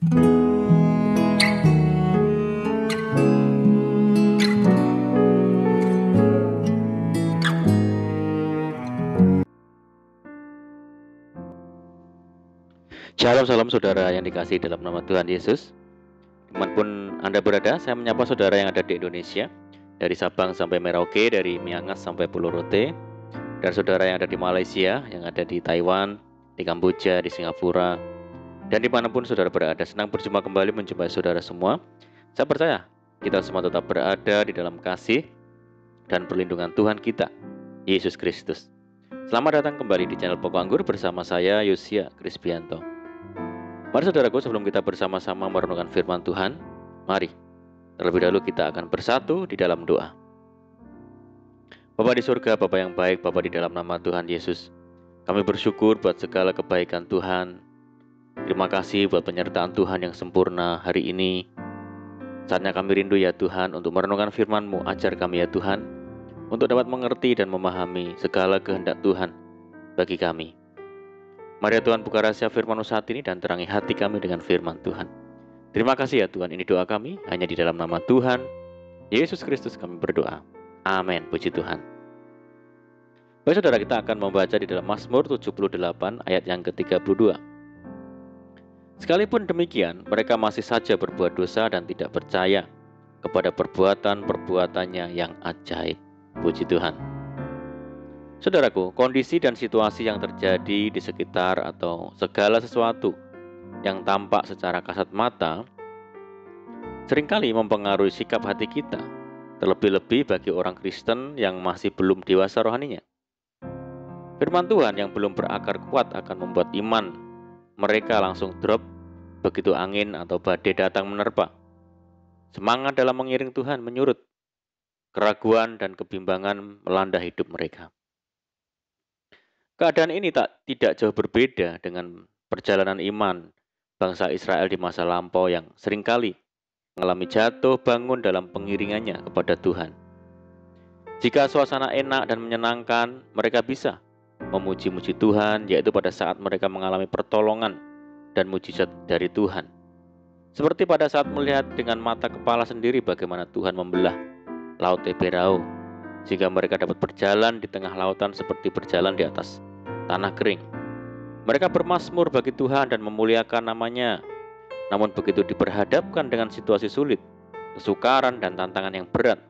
Shalom salam saudara yang dikasihi dalam nama Tuhan Yesus. Dimanapun Anda berada, saya menyapa saudara yang ada di Indonesia, dari Sabang sampai Merauke, dari Miangas sampai Pulau Rote, dan saudara yang ada di Malaysia, yang ada di Taiwan, di Kamboja, di Singapura, dan dimanapun saudara berada. Senang berjumpa kembali menjumpai saudara semua. Saya percaya kita semua tetap berada di dalam kasih dan perlindungan Tuhan kita, Yesus Kristus. Selamat datang kembali di channel Pokok Anggur bersama saya, Yosia Krisbianto. Mari saudaraku, sebelum kita bersama-sama merenungkan firman Tuhan, mari terlebih dahulu kita akan bersatu di dalam doa. Bapa di surga, Bapa yang baik, Bapa di dalam nama Tuhan Yesus, kami bersyukur buat segala kebaikan Tuhan. Terima kasih buat penyertaan Tuhan yang sempurna hari ini. Saatnya kami rindu ya Tuhan untuk merenungkan firman-Mu. Ajar kami ya Tuhan untuk dapat mengerti dan memahami segala kehendak Tuhan bagi kami. Mari ya Tuhan, buka rahasia firman-Mu saat ini dan terangi hati kami dengan firman Tuhan. Terima kasih ya Tuhan, ini doa kami hanya di dalam nama Tuhan Yesus Kristus kami berdoa. Amin, puji Tuhan. Baik saudara, kita akan membaca di dalam Mazmur 78 ayat yang ke-32. Sekalipun demikian, mereka masih saja berbuat dosa dan tidak percaya kepada perbuatan-perbuatannya yang ajaib. Puji Tuhan. Saudaraku, kondisi dan situasi yang terjadi di sekitar atau segala sesuatu yang tampak secara kasat mata seringkali mempengaruhi sikap hati kita, terlebih-lebih bagi orang Kristen yang masih belum dewasa rohaninya. Firman Tuhan yang belum berakar kuat akan membuat iman mereka langsung drop begitu angin atau badai datang menerpa. Semangat dalam mengiring Tuhan menyurut. Keraguan dan kebimbangan melanda hidup mereka. Keadaan ini tidak jauh berbeda dengan perjalanan iman bangsa Israel di masa lampau yang seringkali mengalami jatuh bangun dalam pengiringannya kepada Tuhan. Jika suasana enak dan menyenangkan, mereka bisa memuji-muji Tuhan, yaitu pada saat mereka mengalami pertolongan dan mujizat dari Tuhan. Seperti pada saat melihat dengan mata kepala sendiri bagaimana Tuhan membelah Laut Teberau, sehingga mereka dapat berjalan di tengah lautan seperti berjalan di atas tanah kering. Mereka bermazmur bagi Tuhan dan memuliakan namanya. Namun begitu diperhadapkan dengan situasi sulit, kesukaran dan tantangan yang berat,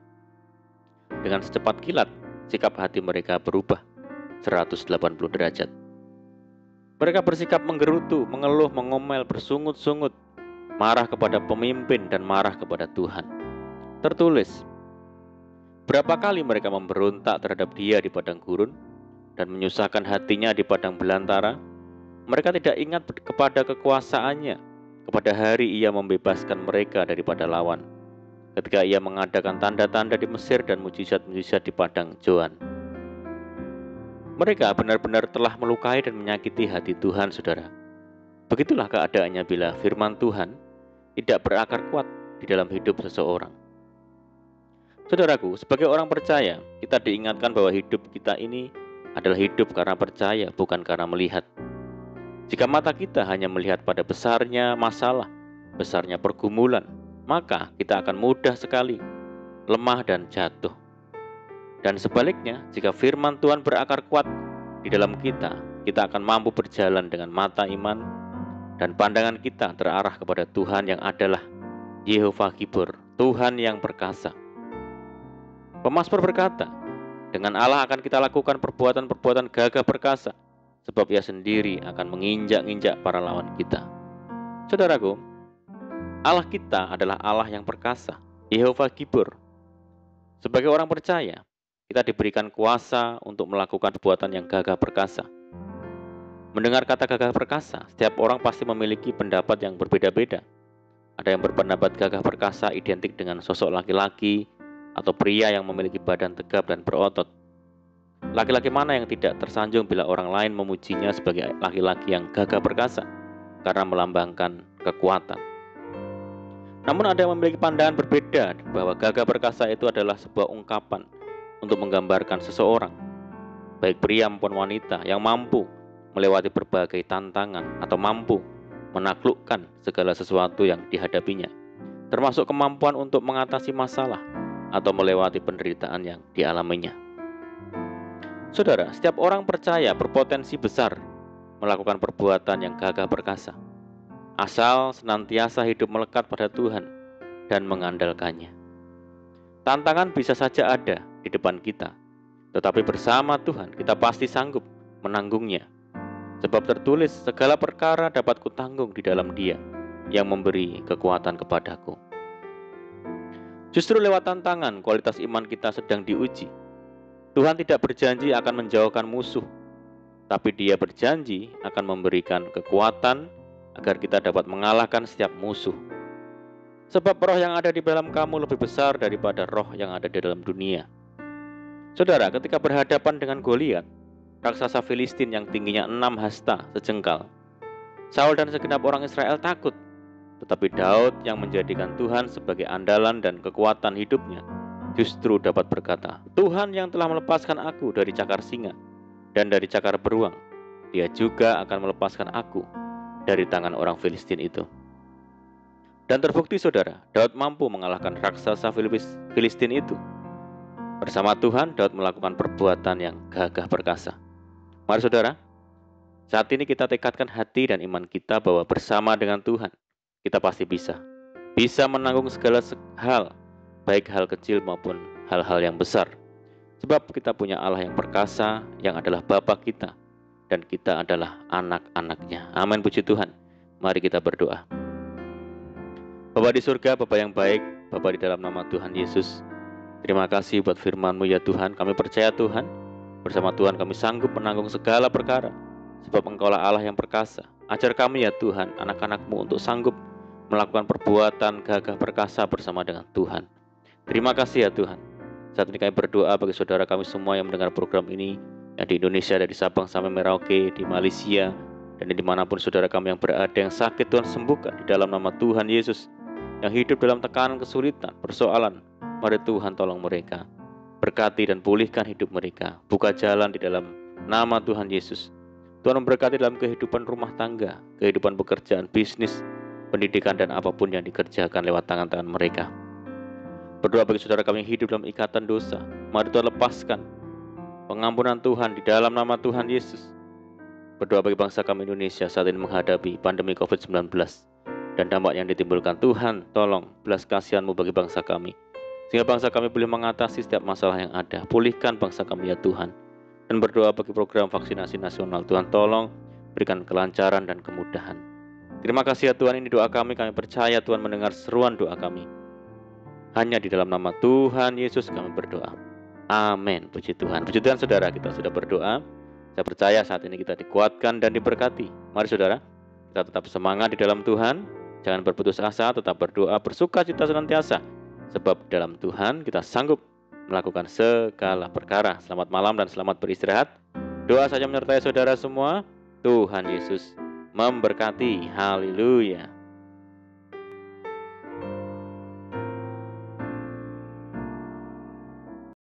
dengan secepat kilat, sikap hati mereka berubah 180 derajat. Mereka bersikap menggerutu, mengeluh, mengomel, bersungut-sungut, marah kepada pemimpin dan marah kepada Tuhan. Tertulis, berapa kali mereka memberontak terhadap Dia di padang gurun dan menyusahkan hatinya di padang belantara. Mereka tidak ingat kepada kekuasaannya, kepada hari Ia membebaskan mereka daripada lawan, ketika Ia mengadakan tanda-tanda di Mesir dan mujizat-mujizat di padang Zoan. Mereka benar-benar telah melukai dan menyakiti hati Tuhan, saudara. Begitulah keadaannya bila firman Tuhan tidak berakar kuat di dalam hidup seseorang. Saudaraku, sebagai orang percaya, kita diingatkan bahwa hidup kita ini adalah hidup karena percaya, bukan karena melihat. Jika mata kita hanya melihat pada besarnya masalah, besarnya pergumulan, maka kita akan mudah sekali lemah dan jatuh. Dan sebaliknya, jika firman Tuhan berakar kuat di dalam kita, kita akan mampu berjalan dengan mata iman dan pandangan kita terarah kepada Tuhan yang adalah Yehovah Gibor, Tuhan yang perkasa. Pemazmur berkata, dengan Allah akan kita lakukan perbuatan-perbuatan gagah perkasa, sebab Ia sendiri akan menginjak-injak para lawan kita. Saudaraku, Allah kita adalah Allah yang perkasa, Yehovah Gibor. Sebagai orang percaya, kita diberikan kuasa untuk melakukan perbuatan yang gagah perkasa. Mendengar kata gagah perkasa, setiap orang pasti memiliki pendapat yang berbeda-beda. Ada yang berpendapat gagah perkasa identik dengan sosok laki-laki atau pria yang memiliki badan tegap dan berotot. Laki-laki mana yang tidak tersanjung bila orang lain memujinya sebagai laki-laki yang gagah perkasa karena melambangkan kekuatan. Namun ada yang memiliki pandangan berbeda bahwa gagah perkasa itu adalah sebuah ungkapan untuk menggambarkan seseorang, baik pria maupun wanita, yang mampu melewati berbagai tantangan atau mampu menaklukkan segala sesuatu yang dihadapinya, termasuk kemampuan untuk mengatasi masalah atau melewati penderitaan yang dialaminya. Saudara, setiap orang percaya berpotensi besar melakukan perbuatan yang gagah perkasa, asal senantiasa hidup melekat pada Tuhan dan mengandalkannya. Tantangan bisa saja ada di depan kita, tetapi bersama Tuhan kita pasti sanggup menanggungnya. Sebab tertulis, segala perkara dapat kutanggung di dalam Dia yang memberi kekuatan kepadaku. Justru lewat tantangan, kualitas iman kita sedang diuji. Tuhan tidak berjanji akan menjauhkan musuh, tapi Dia berjanji akan memberikan kekuatan agar kita dapat mengalahkan setiap musuh. Sebab roh yang ada di dalam kamu lebih besar daripada roh yang ada di dalam dunia. Saudara, ketika berhadapan dengan Goliat, raksasa Filistin yang tingginya 6 hasta sejengkal, Saul dan segenap orang Israel takut. Tetapi Daud yang menjadikan Tuhan sebagai andalan dan kekuatan hidupnya, justru dapat berkata, Tuhan yang telah melepaskan aku dari cakar singa dan dari cakar beruang, Dia juga akan melepaskan aku dari tangan orang Filistin itu. Dan terbukti saudara, Daud mampu mengalahkan raksasa Filistin itu. Bersama Tuhan, Daud melakukan perbuatan yang gagah perkasa. Mari saudara, saat ini kita tekadkan hati dan iman kita bahwa bersama dengan Tuhan, kita pasti bisa menanggung segala hal, baik hal kecil maupun hal-hal yang besar. Sebab kita punya Allah yang perkasa, yang adalah Bapa kita, dan kita adalah anak-anaknya. Amin, puji Tuhan. Mari kita berdoa. Bapa di surga, Bapa yang baik, Bapa di dalam nama Tuhan Yesus, terima kasih buat firman-Mu ya Tuhan. Kami percaya Tuhan, bersama Tuhan kami sanggup menanggung segala perkara, sebab Engkaulah Allah yang perkasa. Ajar kami ya Tuhan, anak-anak-Mu untuk sanggup melakukan perbuatan gagah perkasa bersama dengan Tuhan. Terima kasih ya Tuhan. Saat ini kami berdoa bagi saudara kami semua yang mendengar program ini, yang di Indonesia, dari Sabang sampai Merauke, di Malaysia, dan dimanapun saudara kami yang berada yang sakit, Tuhan sembuhkan di dalam nama Tuhan Yesus. Yang hidup dalam tekanan, kesulitan, persoalan, mari Tuhan tolong mereka. Berkati dan pulihkan hidup mereka. Buka jalan di dalam nama Tuhan Yesus. Tuhan memberkati dalam kehidupan rumah tangga, kehidupan pekerjaan, bisnis, pendidikan, dan apapun yang dikerjakan lewat tangan-tangan mereka. Berdoa bagi saudara kami yang hidup dalam ikatan dosa, mari Tuhan lepaskan pengampunan Tuhan di dalam nama Tuhan Yesus. Berdoa bagi bangsa kami Indonesia saat ini menghadapi pandemi COVID-19 dan dampak yang ditimbulkan. Tuhan, tolong belas kasihan-Mu bagi bangsa kami, sehingga bangsa kami boleh mengatasi setiap masalah yang ada. Pulihkan bangsa kami ya Tuhan. Dan berdoa bagi program vaksinasi nasional. Tuhan, tolong berikan kelancaran dan kemudahan. Terima kasih ya Tuhan, ini doa kami percaya Tuhan mendengar seruan doa kami. Hanya di dalam nama Tuhan Yesus kami berdoa. Amin. Puji Tuhan. Puji Tuhan saudara, kita sudah berdoa. Saya percaya saat ini kita dikuatkan dan diberkati. Mari saudara, kita tetap semangat di dalam Tuhan. Jangan berputus asa, tetap berdoa, bersuka cita senantiasa. Sebab dalam Tuhan kita sanggup melakukan segala perkara. Selamat malam dan selamat beristirahat. Doa saja menyertai saudara semua. Tuhan Yesus memberkati. Haleluya.